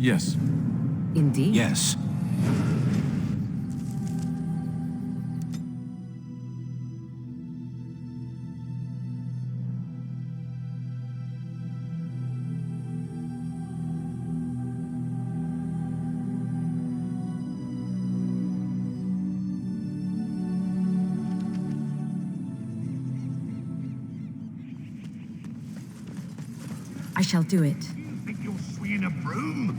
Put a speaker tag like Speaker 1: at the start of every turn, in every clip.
Speaker 1: Yes.
Speaker 2: Indeed.
Speaker 1: Yes.
Speaker 2: I shall do it.
Speaker 3: You think you're swinging a broom?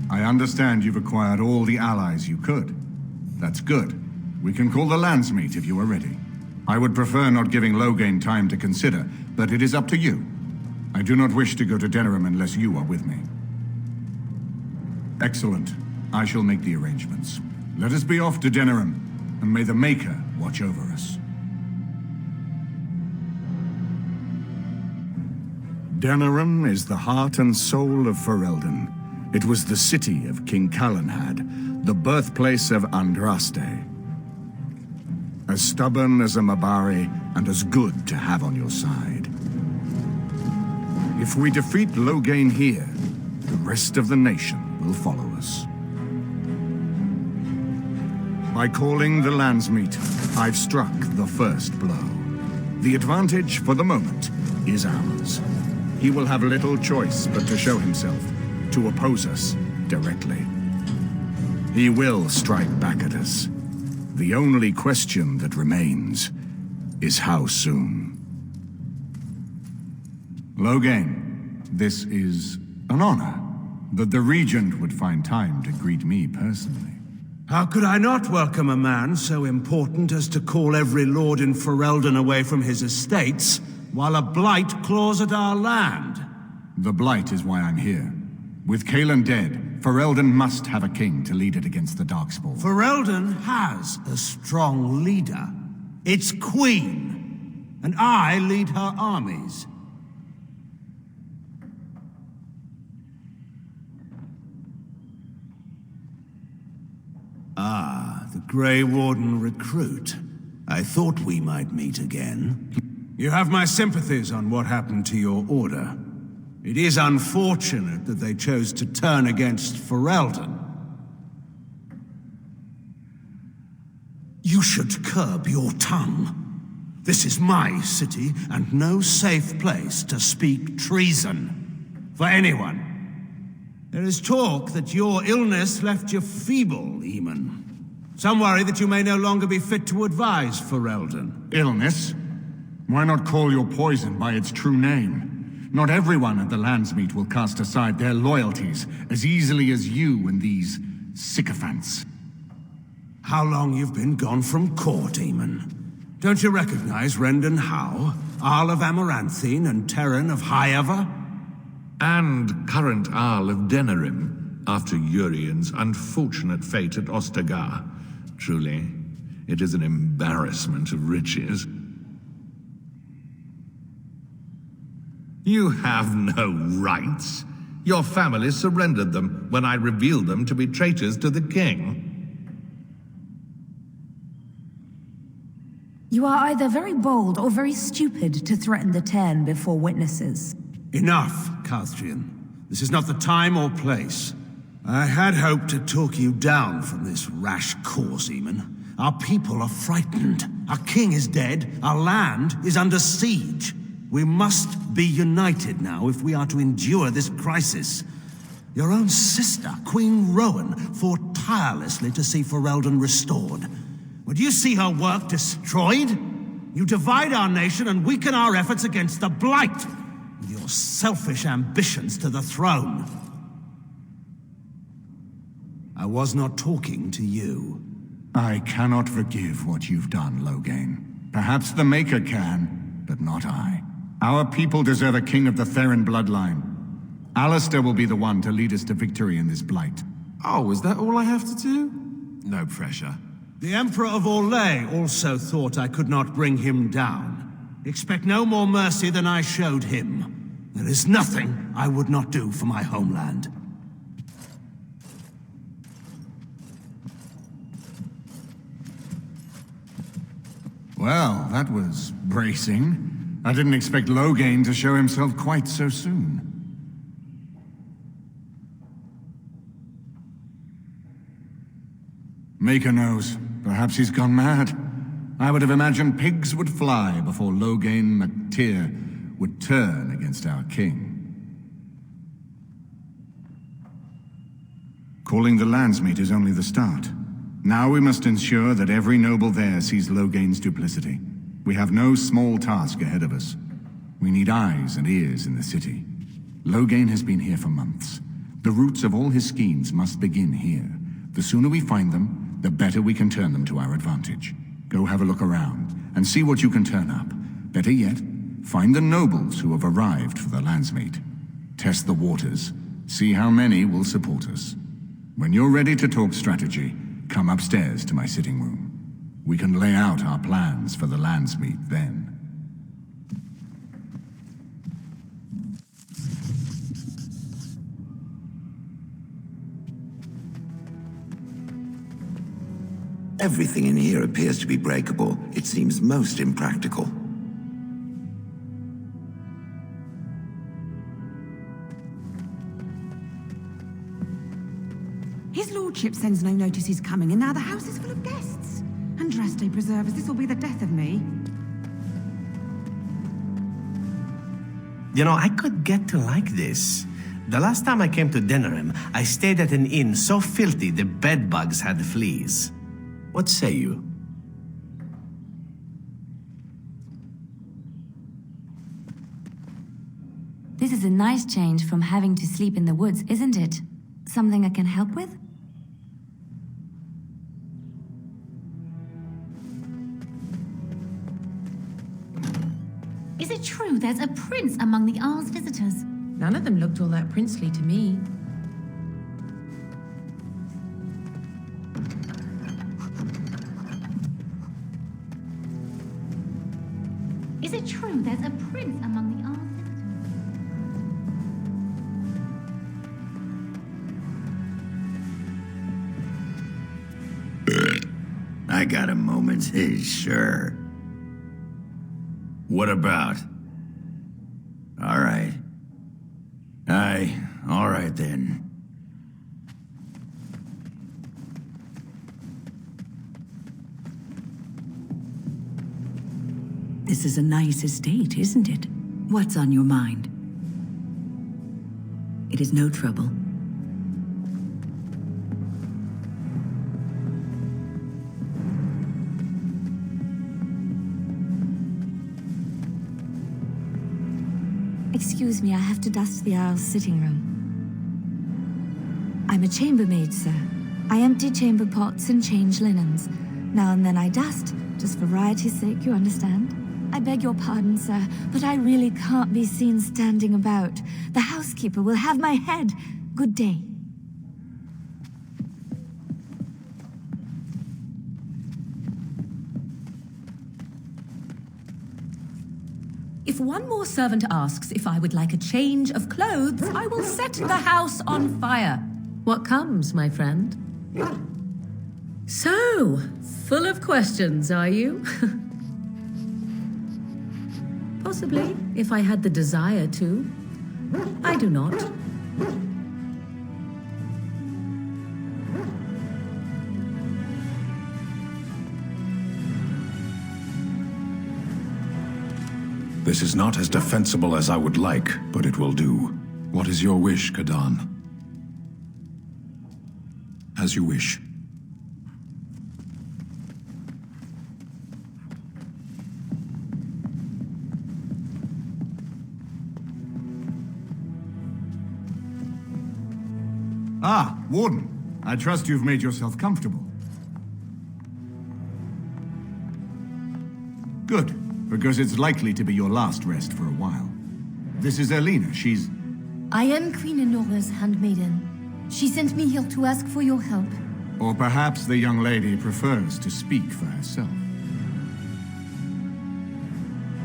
Speaker 4: I understand you've acquired all the allies you could. That's good. We can call the Landsmeet if you are ready. I would prefer not giving Loghain time to consider, but it is up to you. I do not wish to go to Denerim unless you are with me. Excellent. I shall make the arrangements. Let us be off to Denerim, and may the Maker watch over us. Denerim is the heart and soul of Ferelden. It was the city of King Calenhad, the birthplace of Andraste. As stubborn as a Mabari, and as good to have on your side. If we defeat Loghain here, the rest of the nation will follow us. By calling the Landsmeet, I've struck the first blow. The advantage, for the moment, is ours. He will have little choice but to show himself, to oppose us directly. He will strike back at us. The only question that remains is how soon. Loghain, this is an honor that the Regent would find time to greet me personally.
Speaker 5: How could I not welcome a man so important as to call every lord in Ferelden away from his estates, while a blight claws at our land?
Speaker 4: The blight is why I'm here. With Cailan dead, Ferelden must have a king to lead it against the Darkspawn.
Speaker 5: Ferelden has a strong leader. Its queen. And I lead her armies. Ah, the Grey Warden recruit. I thought we might meet again. You have my sympathies on what happened to your order. It is unfortunate that they chose to turn against Ferelden. You should curb your tongue. This is my city, and no safe place to speak treason for anyone. There is talk that your illness left you feeble, Eamon. Some worry that you may no longer be fit to advise Ferelden.
Speaker 4: Illness? Why not call your poison by its true name? Not everyone at the Landsmeet will cast aside their loyalties as easily as you and these sycophants.
Speaker 5: How long you've been gone from court, Eamon? Don't you recognize Rendon Howe, Arl of Amaranthine and Terran of Highever?
Speaker 3: And current Arl of Denerim, after Urien's unfortunate fate at Ostagar. Truly, it is an embarrassment of riches. You have no rights. Your family surrendered them when I revealed them to be traitors to the king.
Speaker 2: You are either very bold or very stupid to threaten the Ten before witnesses.
Speaker 5: Enough, Carthrian. This is not the time or place. I had hoped to talk you down from this rash course, Eamon. Our people are frightened. Our king is dead. Our land is under siege. We must be united now if we are to endure this crisis. Your own sister, Queen Rowan, fought tirelessly to see Ferelden restored. Would you see her work destroyed? You divide our nation and weaken our efforts against the Blight, with your selfish ambitions to the throne. I was not talking to you.
Speaker 4: I cannot forgive what you've done, Loghain. Perhaps the Maker can, but not I. Our people deserve a king of the Therin bloodline. Alistair will be the one to lead us to victory in this blight.
Speaker 1: Oh, is that all I have to do? No pressure.
Speaker 5: The Emperor of Orlais also thought I could not bring him down. expect no more mercy than I showed him. There is nothing I would not do for my homeland.
Speaker 4: Well, that was bracing. I didn't expect Loghain to show himself quite so soon. Maker knows. Perhaps he's gone mad. I would have imagined pigs would fly before Loghain MacTyr would turn against our king. Calling the Landsmeet is only the start. Now we must ensure that every noble there sees Loghain's duplicity. We have no small task ahead of us. We need eyes and ears in the city. Loghain has been here for months. The roots of all his schemes must begin here. The sooner we find them, the better we can turn them to our advantage. Go have a look around, and see what you can turn up. Better yet, find the nobles who have arrived for the Landsmeet. Test the waters. See how many will support us. When you're ready to talk strategy, come upstairs to my sitting room. We can lay out our plans for the Landsmeet then.
Speaker 6: Everything in here appears to be breakable. It seems most impractical.
Speaker 7: His lordship sends no notice he's coming, and now the house is full of guests. Andraste preserve us, this will be the death of me.
Speaker 8: You know, I could get to like this. The last time I came to Denerim, I stayed at an inn so filthy the bedbugs had fleas. What say you?
Speaker 9: This is a nice change from having to sleep in the woods, isn't it? Something I can help with?
Speaker 10: Is it true there's a prince among the Arl's visitors?
Speaker 11: None of them looked all that princely to me.
Speaker 10: Is it true there's a prince among the Arl's visitors?
Speaker 6: I got a moment's haze, sure.
Speaker 3: What about?
Speaker 6: All right. All right then.
Speaker 2: This is a nice estate, isn't it? What's on your mind? It is no trouble.
Speaker 9: Excuse me, I have to dust the Arl's sitting room. I'm a chambermaid, sir. I empty chamber pots and change linens. Now and then I dust, just for variety's sake, you understand? I beg your pardon, sir, but I really can't be seen standing about. The housekeeper will have my head. Good day.
Speaker 11: If one more servant asks if I would like a change of clothes, I will set the house on fire. What comes, my friend? So, full of questions, are you? Possibly, if I had the desire to. I do not.
Speaker 12: This is not as defensible as I would like, but it will do. What is your wish, Kadan? As you wish.
Speaker 4: Ah, Warden. I trust you've made yourself comfortable. Good, because it's likely to be your last rest for a while. This is Elena. She's...
Speaker 10: I am Queen Anora's handmaiden. She sent me here to ask for your help.
Speaker 4: Or perhaps the young lady prefers to speak for herself.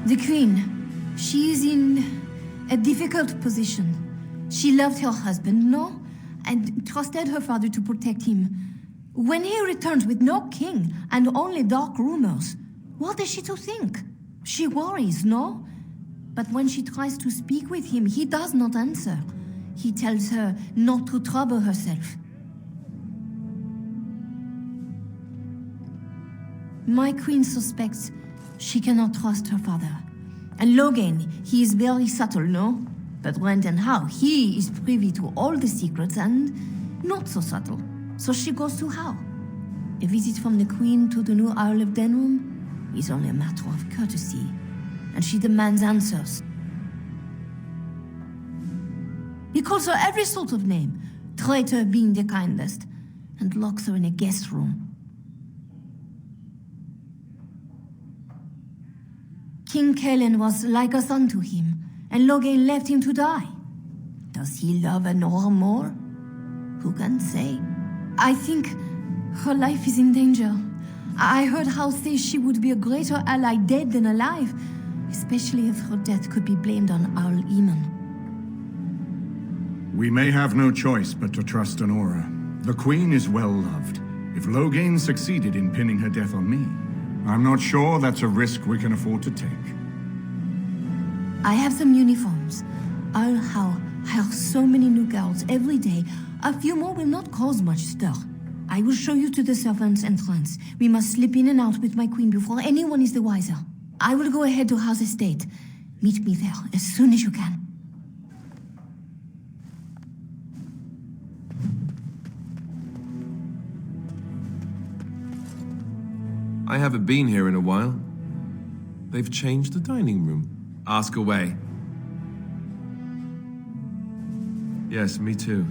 Speaker 10: The Queen, she is in a difficult position. She loved her husband, no? And trusted her father to protect him. When he returns with no king and only dark rumors, what is she to think? She worries, no? But when she tries to speak with him, he does not answer. He tells her not to trouble herself. My queen suspects she cannot trust her father. And Logan, he is very subtle, no? But Brendan Howe, he is privy to all the secrets and not so subtle. So she goes to Howe. A visit from the queen to the new Arl of Denerim is only a matter of courtesy, and she demands answers. He calls her every sort of name, traitor being the kindest, and locks her in a guest room. King Kellen was like a son to him, and Logan left him to die. Does he love Anora more? Who can say? I think her life is in danger. I heard Howe say she would be a greater ally dead than alive, especially if her death could be blamed on Arl Eamon.
Speaker 4: We may have no choice but to trust Anora. The Queen is well loved. If Logain succeeded in pinning her death on me, I'm not sure that's a risk we can afford to take.
Speaker 10: I have some uniforms. Arl Howe hires so many new guards every day. A few more will not cause much stir. I will show you to the servants' entrance. We must slip in and out with my queen before anyone is the wiser. I will go ahead to Howe's estate. Meet me there as soon as you can.
Speaker 1: I haven't been here in a while. They've changed the dining room. Ask away. Yes, me too.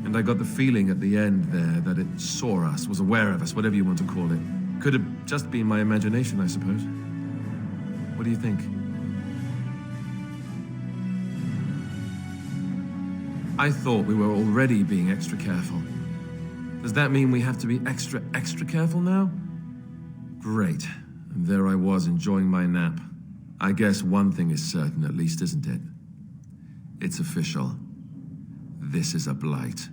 Speaker 1: And I got the feeling at the end there that it saw us, was aware of us, whatever you want to call it. Could have just been my imagination, I suppose. What do you think? I thought we were already being extra careful. Does that mean we have to be extra careful now? Great. And there I was enjoying my nap. I guess one thing is certain at least, isn't it? It's official. This is a blight.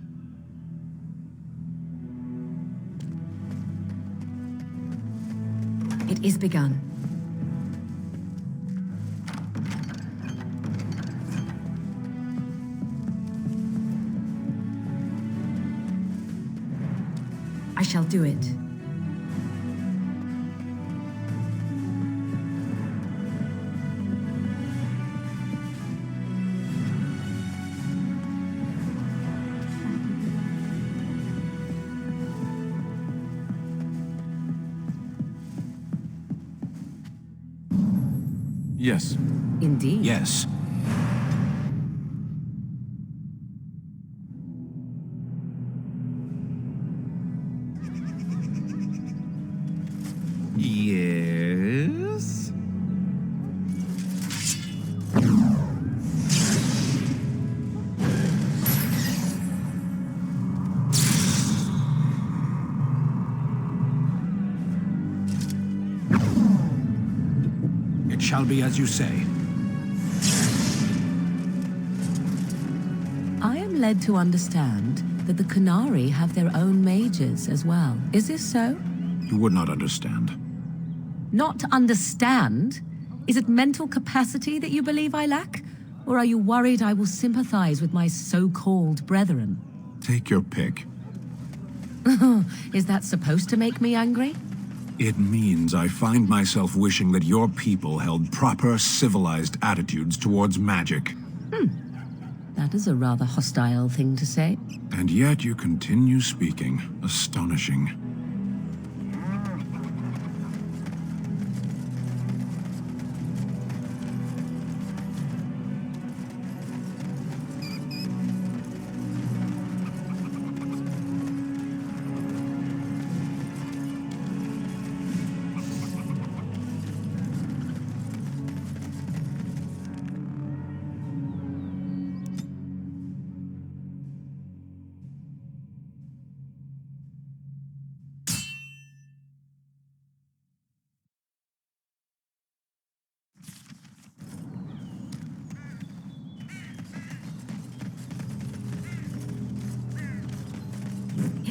Speaker 11: It is begun. I shall do it.
Speaker 1: Yes.
Speaker 11: Indeed.
Speaker 5: Yes.
Speaker 1: Yes.
Speaker 5: It shall be as you say.
Speaker 11: I am led to understand that the Qunari have their own mages as well. Is this so?
Speaker 12: You would not understand.
Speaker 11: Not understand? Is it mental capacity that you believe I lack? Or are you worried I will sympathize with my so-called brethren?
Speaker 12: Take your pick.
Speaker 11: Is that supposed to make me angry?
Speaker 12: It means I find myself wishing that your people held proper, civilized attitudes towards magic.
Speaker 11: That is a rather hostile thing to say.
Speaker 12: And yet you continue speaking. Astonishing.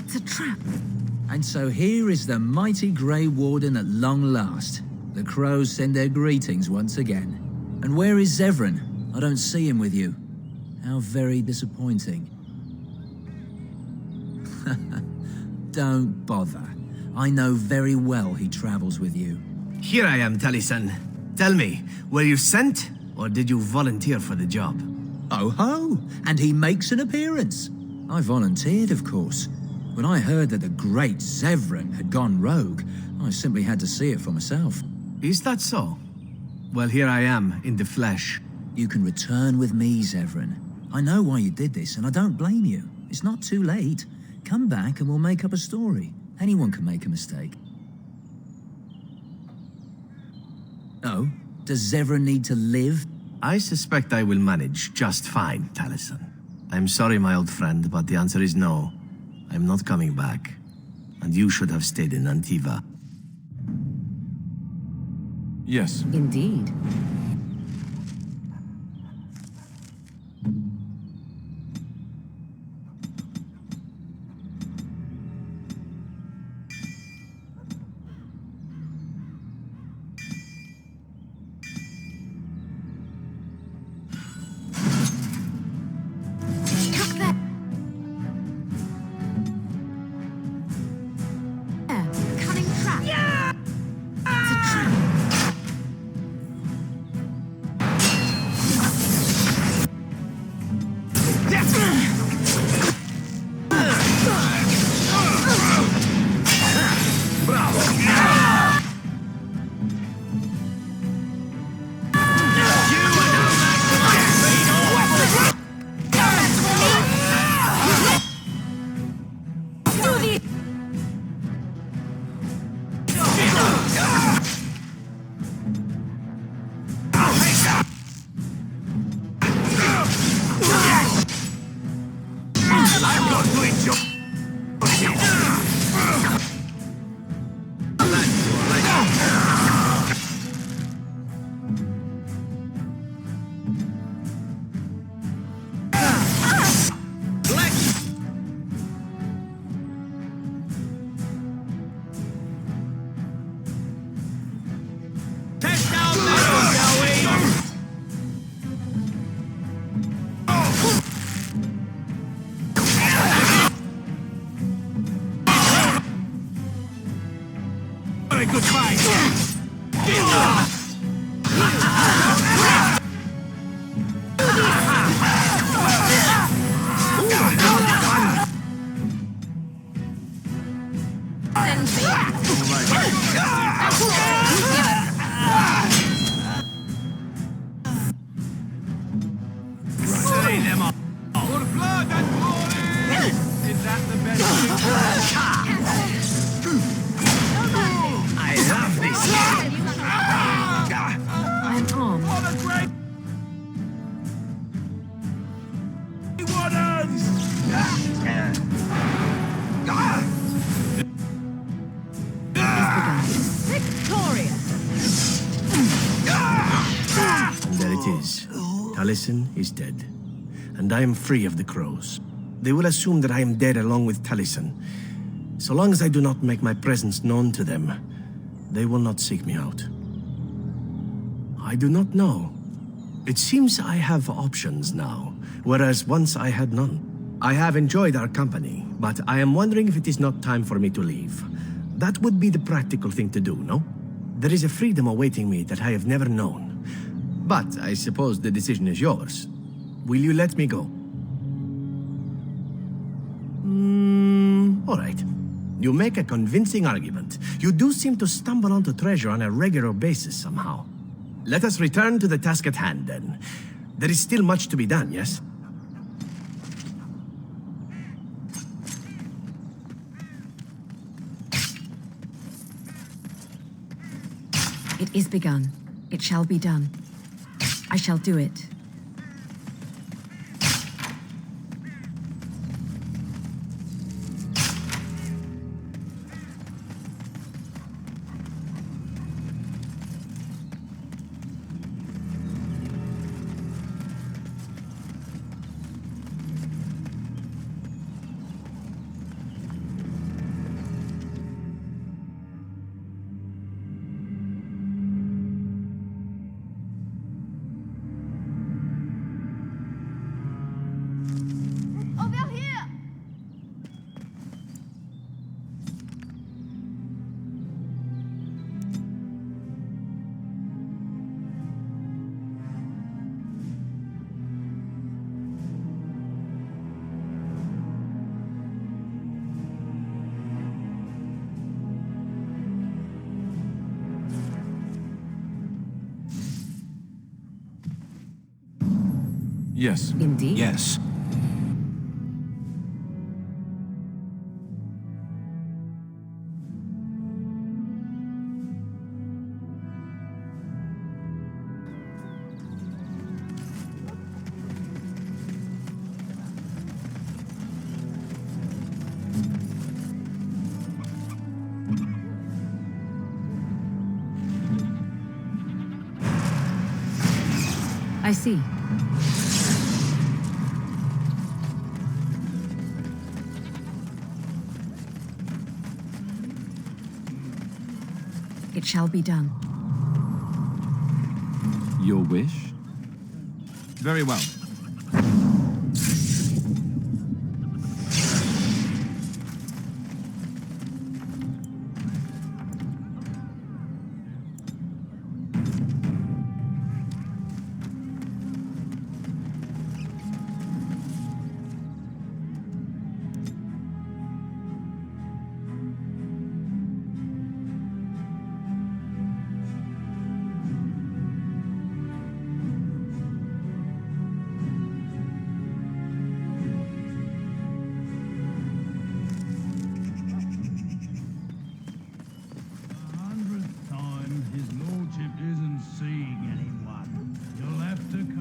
Speaker 7: It's a trap.
Speaker 13: And so here is the mighty Grey Warden at long last. The crows send their greetings once again. And where is Zevran? I don't see him with you. How very disappointing. Don't bother. I know very well he travels with you.
Speaker 8: Here I am, Taliesin. Tell me, were you sent, or did you volunteer for the job?
Speaker 13: Oh ho! And he makes an appearance. I volunteered, of course. When I heard that the great Zevran had gone rogue, I simply had to see it for myself.
Speaker 8: Is that so? Well, here I am, in the flesh.
Speaker 13: You can return with me, Zevran. I know why you did this, and I don't blame you. It's not too late. Come back and we'll make up a story. Anyone can make a mistake. Oh? Does Zevran need to live?
Speaker 8: I suspect I will manage just fine, Taliesin. I'm sorry, my old friend, but the answer is no. I'm not coming back. And you should have stayed in Antiva.
Speaker 1: Yes.
Speaker 11: Indeed.
Speaker 8: Taliesin is dead, and I am free of the crows. They will assume that I am dead along with Taliesin. So long as I do not make my presence known to them, they will not seek me out. I do not know. It seems I have options now, whereas once I had none. I have enjoyed our company, but I am wondering if it is not time for me to leave. That would be the practical thing to do, no? There is a freedom awaiting me that I have never known. But I suppose the decision is yours. Will you let me go? All right. You make a convincing argument. You do seem to stumble onto treasure on a regular basis somehow. Let us return to the task at hand, then. There is still much to be done, yes?
Speaker 14: It is begun. It shall be done. I shall do it.
Speaker 1: Yes.
Speaker 14: Indeed?
Speaker 5: Yes.
Speaker 11: I see.
Speaker 14: It shall be done.
Speaker 1: Your wish?
Speaker 5: Very well.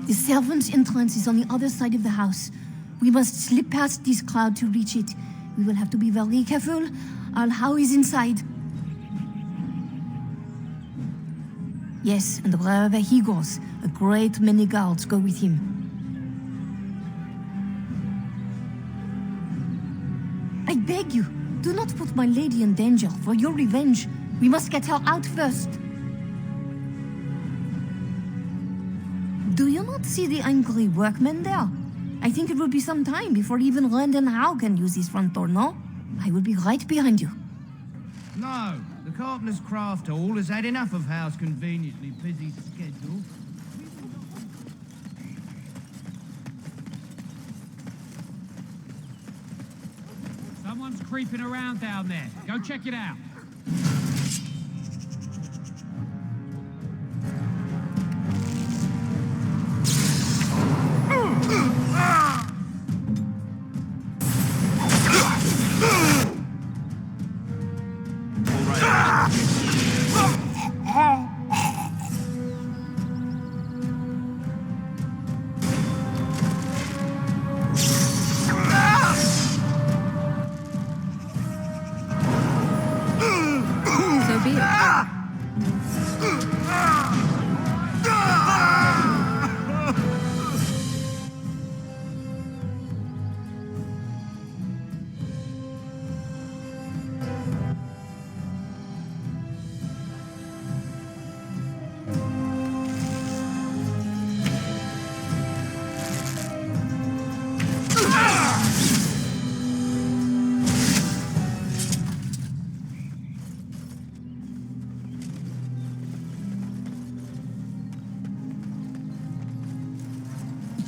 Speaker 10: The servants' entrance is on the other side of the house. We must slip past this crowd to reach it. We will have to be very careful. Arl Howe is inside. Yes, and wherever he goes, a great many guards go with him. I beg you, do not put my lady in danger for your revenge. We must get her out first. Do you not see the angry workmen there? I think it will be some time before even Arl Howe can use his front door, no? I will be right behind you.
Speaker 15: No, the carpenter's craft hall has had enough of Howe's conveniently busy schedule.
Speaker 16: Someone's creeping around down there. Go check it out.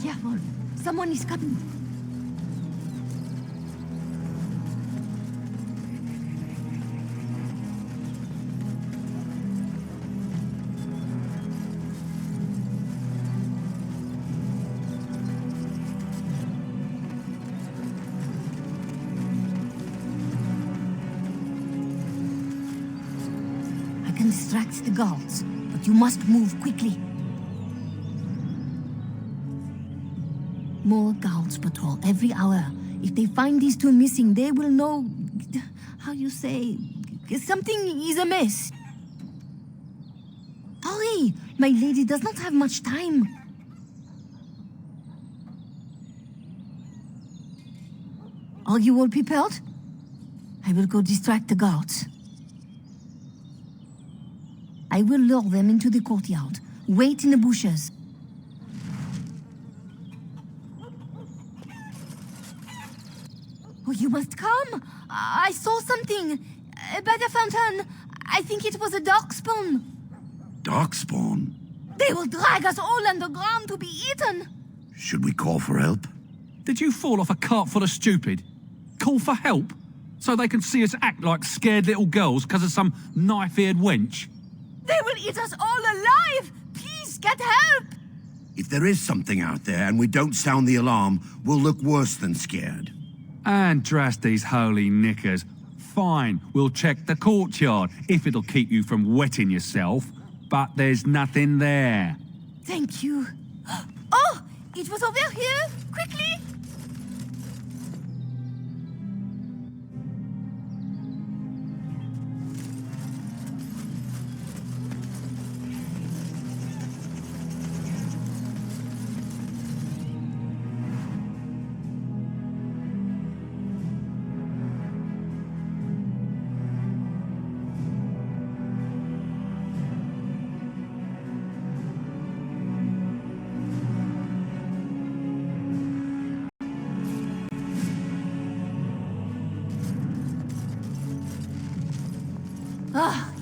Speaker 10: Careful, someone is coming. I can distract the guards, but you must move quickly. More guards patrol every hour. If they find these two missing, they will know... how you say... something is amiss. Hurry! My lady does not have much time. Are you all prepared? I will go distract the guards. I will lure them into the courtyard. Wait in the bushes. Oh, you must come! I saw something! By the fountain! I think it was a darkspawn!
Speaker 6: Darkspawn?
Speaker 10: They will drag us all underground to be eaten!
Speaker 6: Should we call for help?
Speaker 16: Did you fall off a cart full of stupid? Call for help? So they can see us act like scared little girls because of some knife-eared wench?
Speaker 10: They will eat us all alive! Please, get help!
Speaker 17: If there is something out there and we don't sound the alarm, we'll look worse than scared.
Speaker 16: And Drasty's holy knickers. Fine, we'll check the courtyard, if it'll keep you from wetting yourself. But there's nothing there.
Speaker 10: Thank you. Oh! It was over here! Quickly!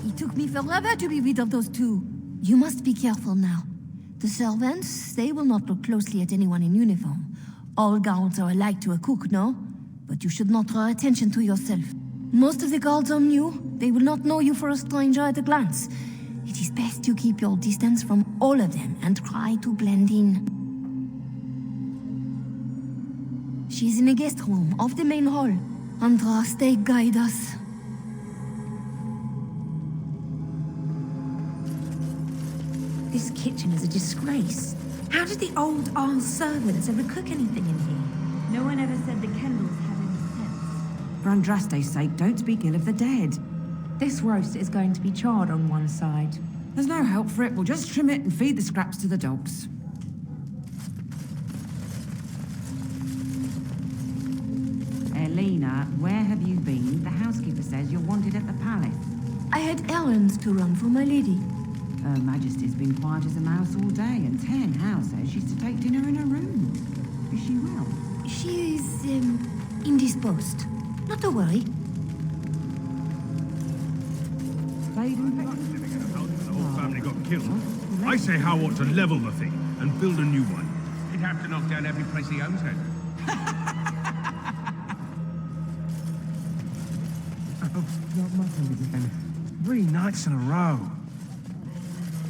Speaker 10: It took me forever to be rid of those two. You must be careful now. The servants, they will not look closely at anyone in uniform. All guards are alike to a cook, no? But you should not draw attention to yourself. Most of the guards are new. They will not know you for a stranger at a glance. It is best to keep your distance from all of them and try to blend in. She's in a guest room off the main hall. Andraste, guide us.
Speaker 2: This kitchen is a disgrace. How did the old Arl servants ever cook anything in here? No one ever said the candles had any sense.
Speaker 7: For Andraste's sake, don't speak ill of the dead.
Speaker 2: This roast is going to be charred on one side.
Speaker 7: There's no help for it. We'll just trim it and feed the scraps to the dogs. Elena, where have you been? The housekeeper says you're wanted at the palace.
Speaker 10: I had errands to run for my lady.
Speaker 7: Her Majesty's been quiet as a mouse all day, and Ten Howe says she's to take dinner in her room. Is she well?
Speaker 10: She is, indisposed. Not to worry.
Speaker 18: The whole family got killed. I say Howe ought to level the thing and build a new one. He'd have to knock down every place he owns it.
Speaker 19: Not mutton again. 3 nights in a row.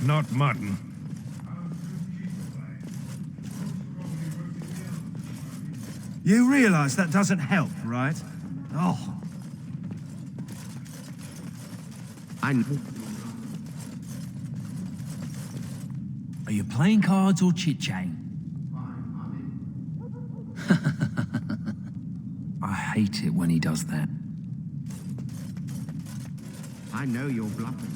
Speaker 18: Not mutton.
Speaker 5: You realize that doesn't help, right? Oh.
Speaker 19: I know. Are you playing cards or chit-chatting? I hate it when he does that.
Speaker 17: I know you're bluffing.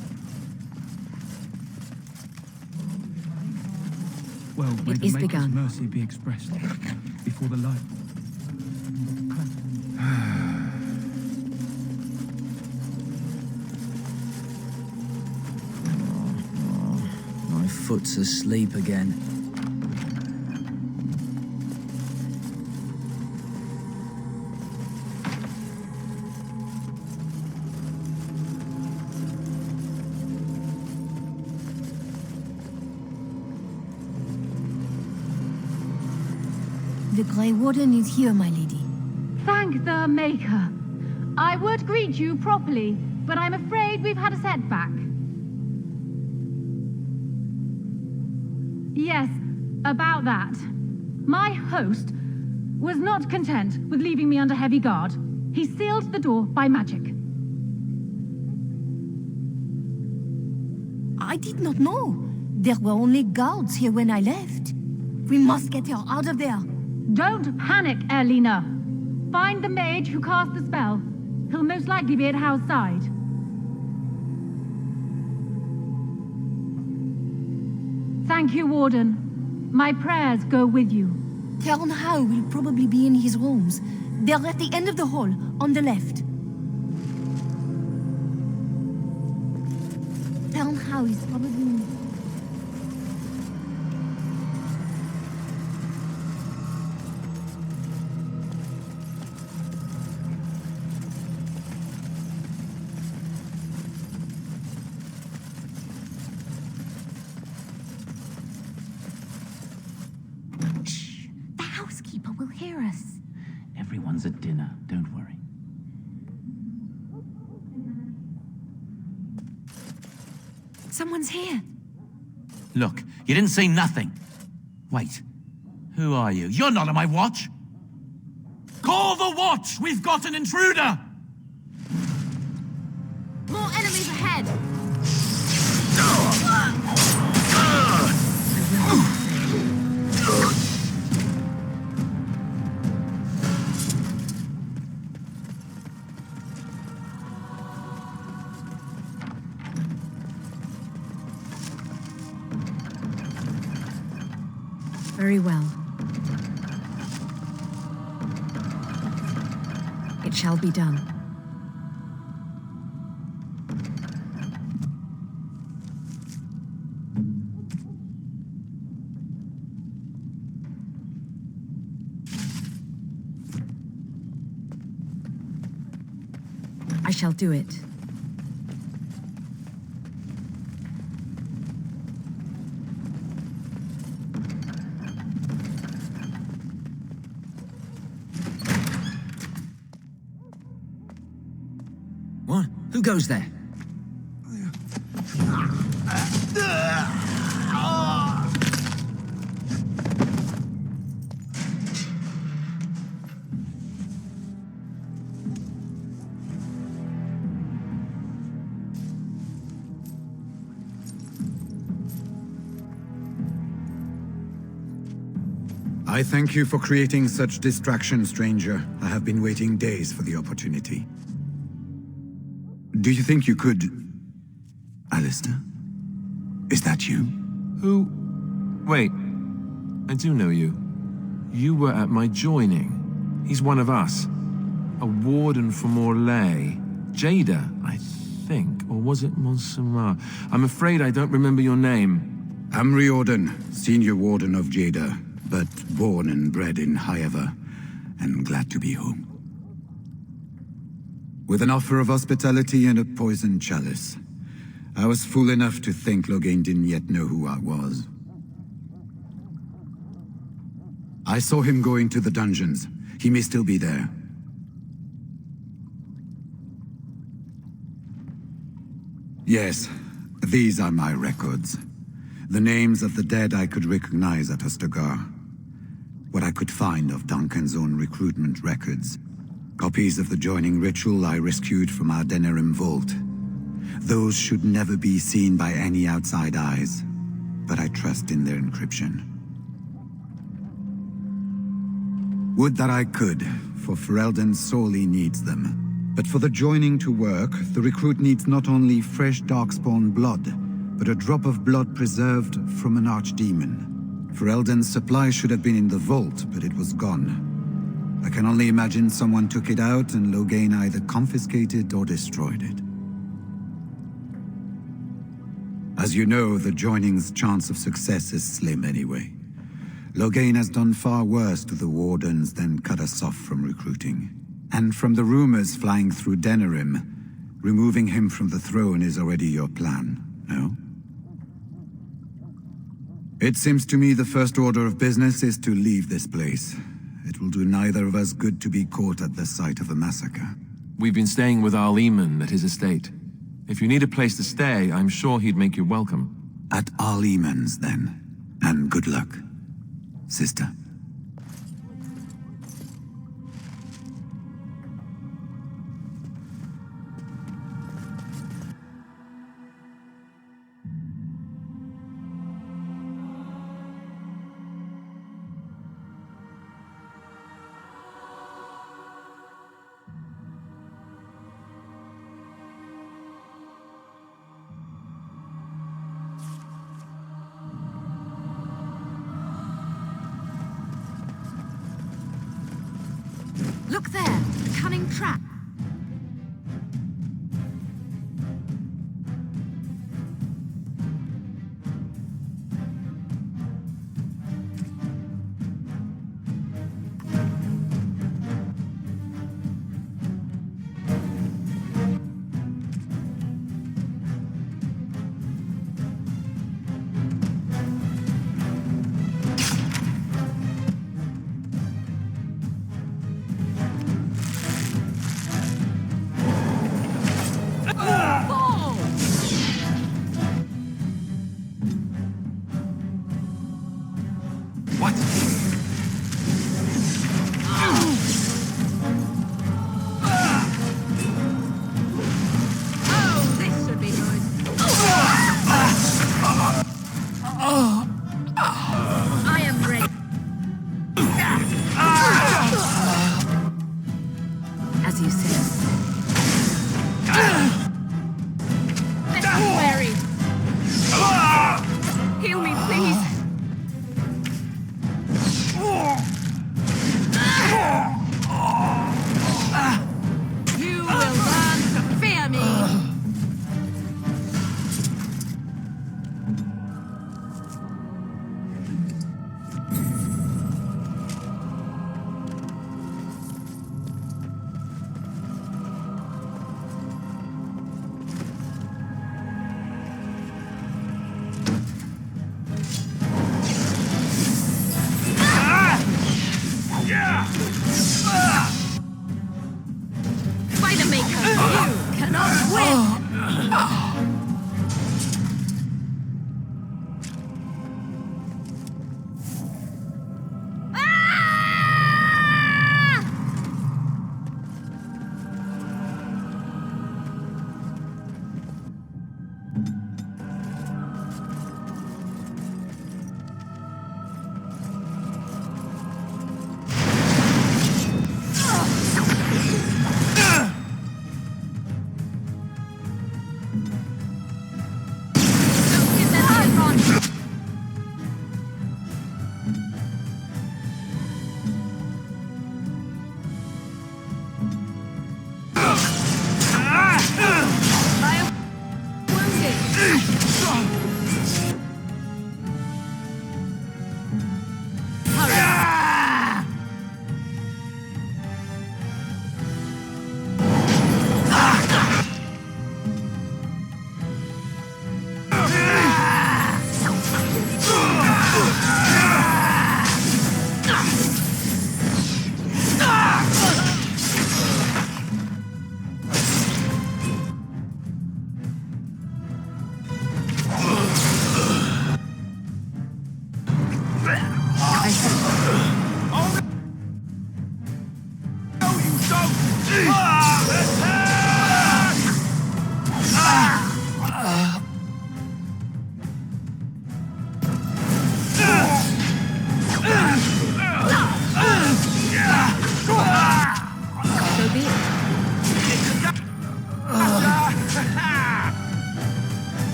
Speaker 13: Well, may
Speaker 14: It
Speaker 13: the
Speaker 14: is
Speaker 13: Maker's
Speaker 14: begun.
Speaker 13: mercy be expressed before the light. My foot's asleep again.
Speaker 10: The Grey Warden is here, my lady.
Speaker 20: Thank the Maker. I would greet you properly, but I'm afraid we've had a setback. Yes, about that. My host was not content with leaving me under heavy guard. He sealed the door by magic.
Speaker 10: I did not know. There were only guards here when I left. We must get her out of there.
Speaker 20: Don't panic, Erlina. Find the mage who cast the spell. He'll most likely be at Howe's side. Thank you, Warden. My prayers go with you.
Speaker 10: Arl Howe will probably be in his rooms. They're at the end of the hall, on the left. Arl Howe is probably...
Speaker 2: will hear us.
Speaker 19: Everyone's at dinner, don't worry.
Speaker 2: Someone's here.
Speaker 19: Look, you didn't say nothing.
Speaker 21: Wait. Who are you? You're not on my watch! Call the watch! We've got an intruder!
Speaker 10: More enemies ahead!
Speaker 14: Very well. It shall be done. I shall do it.
Speaker 13: What? Who goes there?
Speaker 22: I thank you for creating such distraction, stranger. I have been waiting days for the opportunity. Do you think you could... Alistair? Is that you?
Speaker 1: Who? Wait. I do know you. You were at my joining. He's one of us. A warden for Morlaix. Jada, I think. Or was it Montsemar? I'm afraid I don't remember your name.
Speaker 22: I'm Riordan, senior warden of Jada, but born and bred in Highever, and glad to be home. With an offer of hospitality and a poisoned chalice. I was fool enough to think Loghain didn't yet know who I was. I saw him going to the dungeons. He may still be there. Yes, these are my records. The names of the dead I could recognize at Ostagar. What I could find of Duncan's own recruitment records. Copies of the joining ritual I rescued from our Denerim vault. Those should never be seen by any outside eyes, but I trust in their encryption. Would that I could, for Ferelden sorely needs them. But for the joining to work, the recruit needs not only fresh darkspawn blood, but a drop of blood preserved from an archdemon. Ferelden's supply should have been in the vault, but it was gone. I can only imagine someone took it out and Loghain either confiscated or destroyed it. As you know, the joining's chance of success is slim anyway. Loghain has done far worse to the Wardens than cut us off from recruiting. And from the rumors flying through Denerim, removing him from the throne is already your plan, no? It seems to me the first order of business is to leave this place. It will do neither of us good to be caught at the site of a massacre.
Speaker 1: We've been staying with Arl at his estate. If you need a place to stay, I'm sure he'd make you welcome.
Speaker 22: At Arl then. And good luck, sister.
Speaker 14: Look there! A cunning trap!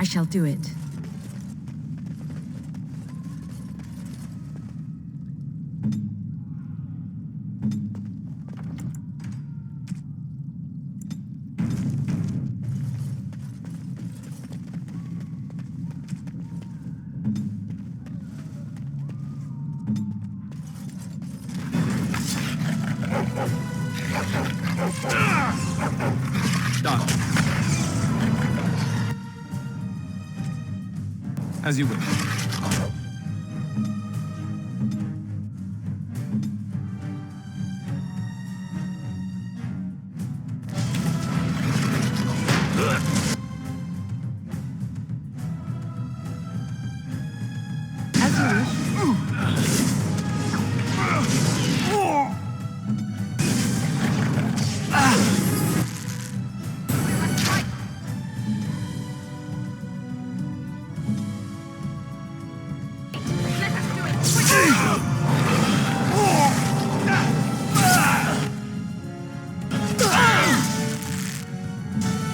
Speaker 14: I shall do it.
Speaker 1: Done. As you wish.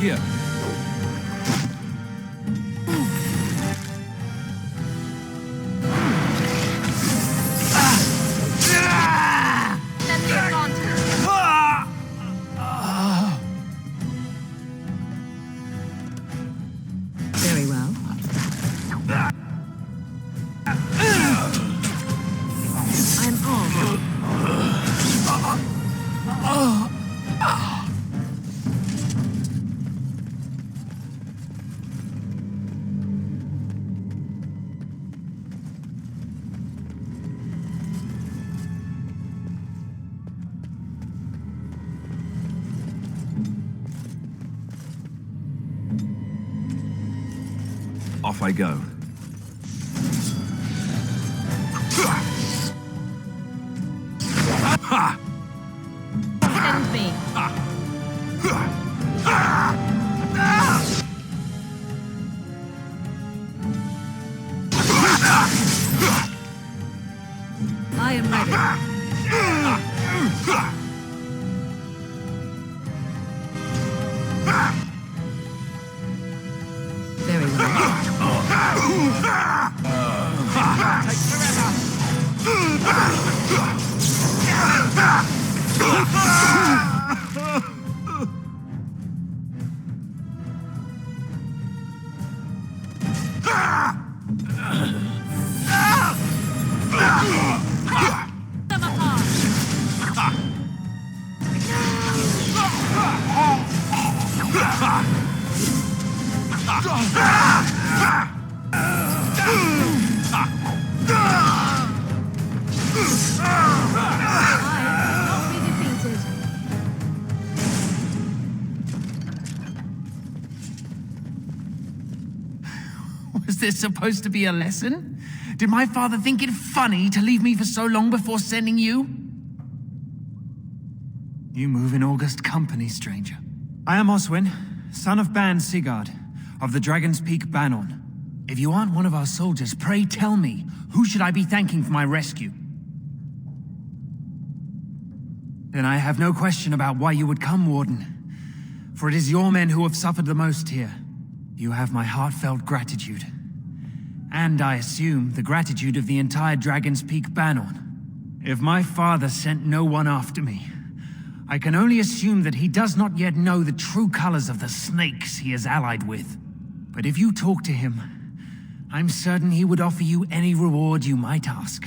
Speaker 1: Here.
Speaker 14: Very well. I'm armed.
Speaker 1: Off I go.
Speaker 11: Send me. I am ready. Very
Speaker 15: Was this supposed to be a lesson? Did my father think it funny to leave me for so long before sending you? You move in august company, stranger.
Speaker 3: I am Oswin, son of Ban Sigurd, of the Dragon's Peak Bannon.
Speaker 15: If you aren't one of our soldiers, pray tell me, who should I be thanking for my rescue? Then I have no question about why you would come, Warden. For it is your men who have suffered the most here. You have my heartfelt gratitude.
Speaker 3: And I assume the gratitude of the entire Dragon's Peak Banon. If my father sent no one after me, I can only assume that he does not yet know the true colors of the snakes he is allied with. But if you talk to him, I'm certain he would offer you any reward you might ask.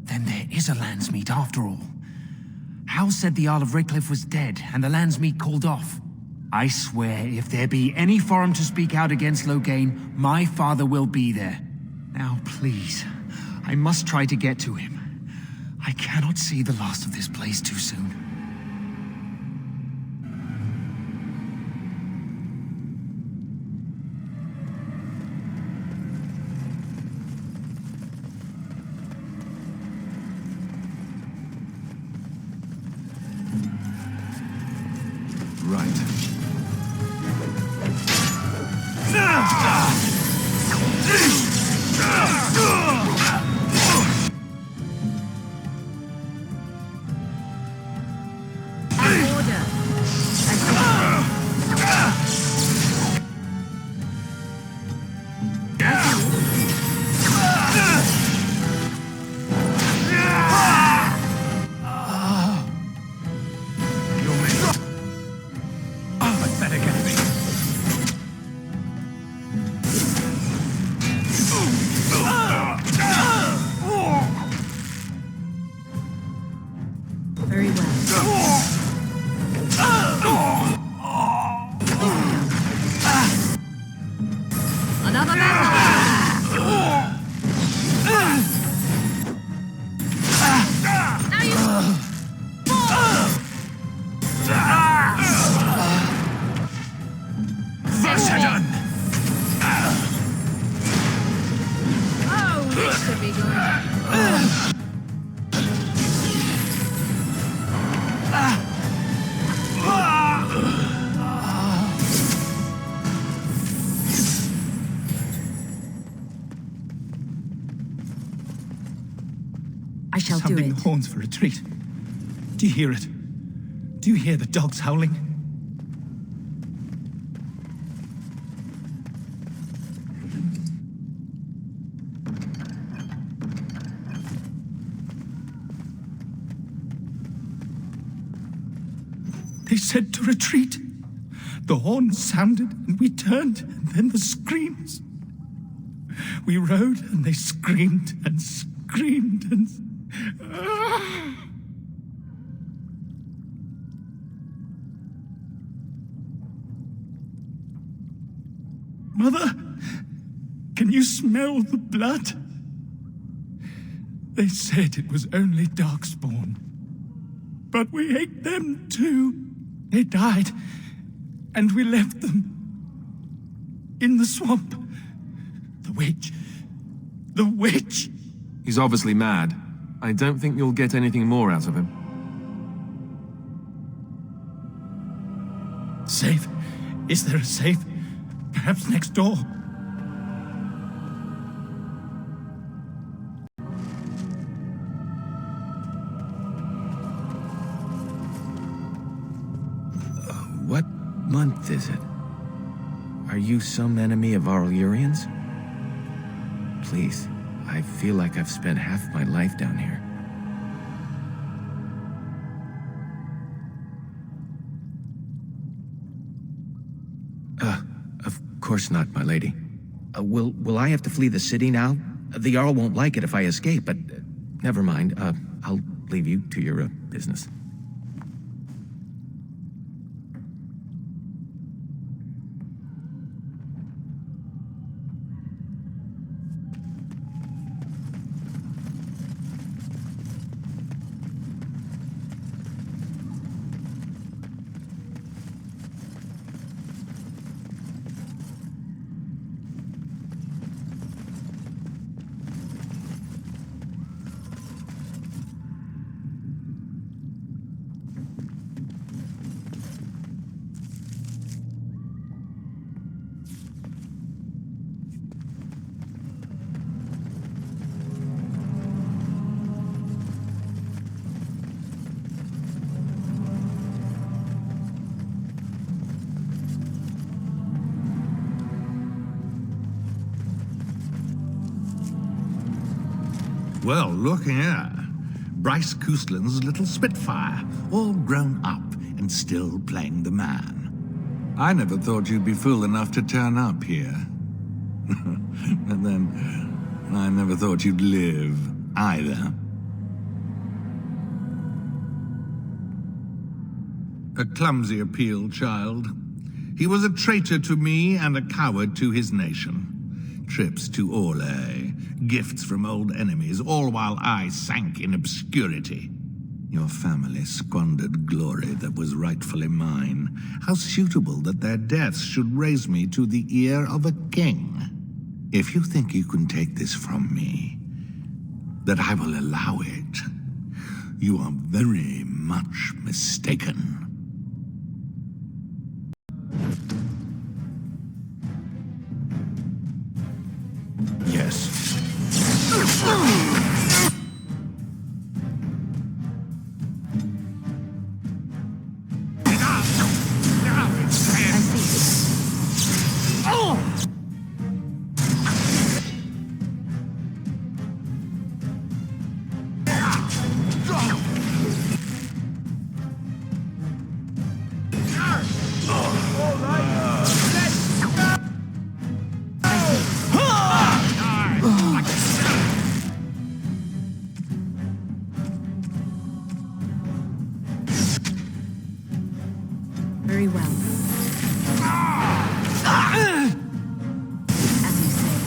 Speaker 3: Then there is a Landsmeet after all. Howe said the Arl of Redcliffe was dead, and the Landsmeet called off. I swear, if there be any forum to speak out against Loghain, my father will be there. Now, please, I must try to get to him. I cannot see the last of this place too soon.
Speaker 14: I shall do
Speaker 3: Sounding
Speaker 14: it.
Speaker 3: the horns for retreat. Do you hear it? Do you hear the dogs howling? They said to retreat. The horns sounded, and we turned, and then the screams. We rode, and they screamed, and screamed, and... Mother, can you smell the blood? They said it was only Darkspawn. But we ate them too. They died, and we left them in the swamp. The witch. The witch!
Speaker 1: He's obviously mad. I don't think you'll get anything more out of him.
Speaker 3: Safe? Is there a safe? Perhaps next door?
Speaker 4: What month is it? Are you some enemy of Arl Urian's? Please, I feel like I've spent half my life down here. Of course not, my lady. Will I have to flee the city now? The Arl won't like it if I escape, but never mind. I'll leave you to your business.
Speaker 5: Well, look here. Bryce Coustland's little Spitfire, all grown up and still playing the man. I never thought you'd be fool enough to turn up here. But then, I never thought you'd live, either. A clumsy appeal, child. He was a traitor to me and a coward to his nation. Trips to Orlais, gifts from old enemies, all while I sank in obscurity. Your family squandered glory that was rightfully mine. How suitable that their deaths should raise me to the ear of a king. If you think you can take this from me, that I will allow it, you are very much mistaken. Yes.
Speaker 14: Very well. As you say.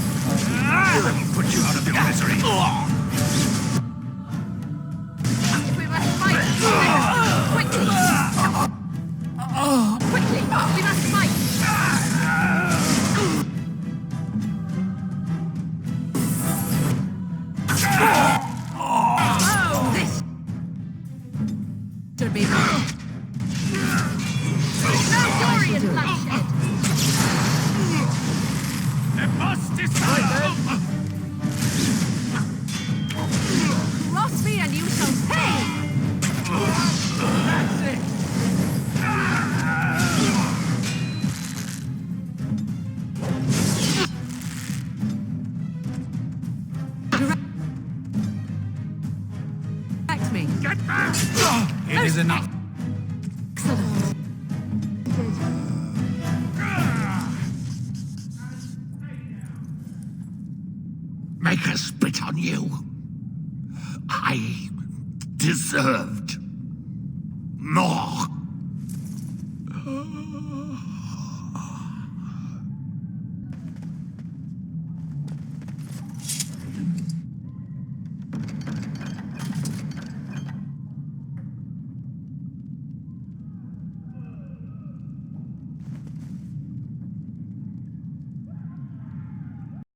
Speaker 5: Let me put you out of your misery.
Speaker 10: We must fight! Quickly! Quickly! We must fight! Oh, this should be no glory in bloodshed! Cross me and you shall pay! That's it! Direct me. Get back!
Speaker 5: It is enough. Make her spit on you. I deserved more.